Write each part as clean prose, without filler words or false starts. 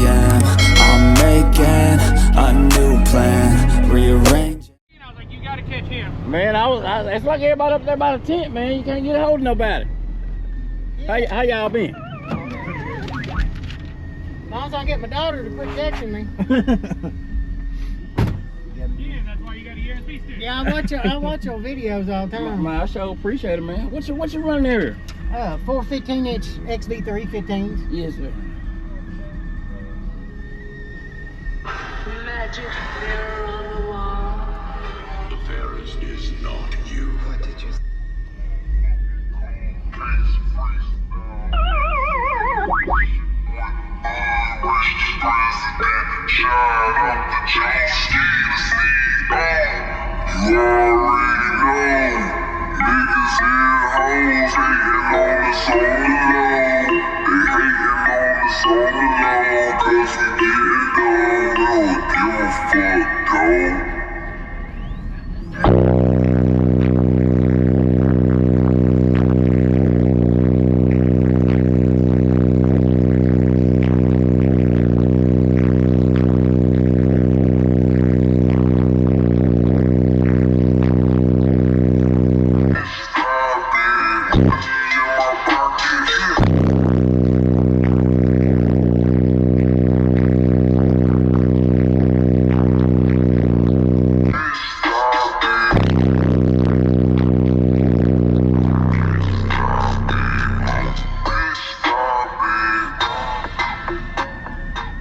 am. I'm making a new plan, rearrange. I was like, you gotta catch him. Man, it's like everybody up there by the tent, man. You can't get a hold of nobody. Yeah. How y'all been? As long as I get my daughter to quit texting me. Yeah, that's why you got a USB stick. Yeah, I watch your videos all the time. Man, I sure appreciate it, man. What you running there? 4 15-inch XV3 15s. Yes, sir. Magic mirror on the wall. The Ferris is not you. What did you say? You already know. Niggas and hoes hating on us on the low. They hating on us on the low. Cause we getting gone. We don't give a fuck, though.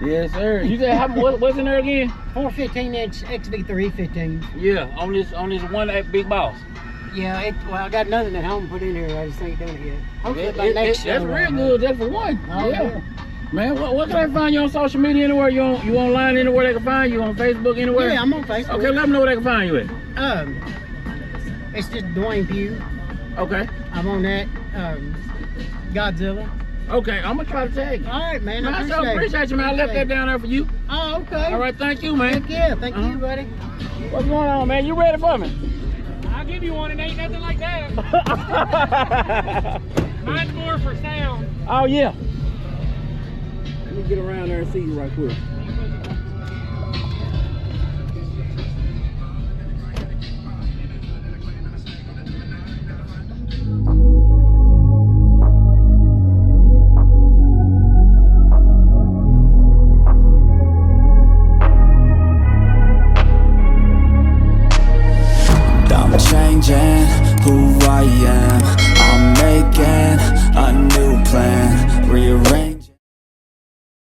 Yes, sir. You said what's in there again? 4 15-inch XV3 15s. Yeah, on this one that big boss. Yeah, well, I got nothing at home put in here. I just ain't done it yet. Hopefully by next That's show, real good, just for one. Oh, yeah. Man, what can I find you on social media anywhere? You online anywhere they can find you? On Facebook anywhere? Yeah, I'm on Facebook. Okay, let them know where they can find you at. It's just Dwayne Pugh. Okay. I'm on that. Godzilla. Okay, I'm gonna try to tag you. All right, man. I I appreciate you, man. I left that down there for you. Oh, okay. All right, thank you, man. Yeah, thank you, buddy. What's going on, man? You ready for me? I'll give you one, and ain't nothing like that. Mine's more for sound. Oh, yeah. Let me get around there and see you right quick. I'm changing who I am.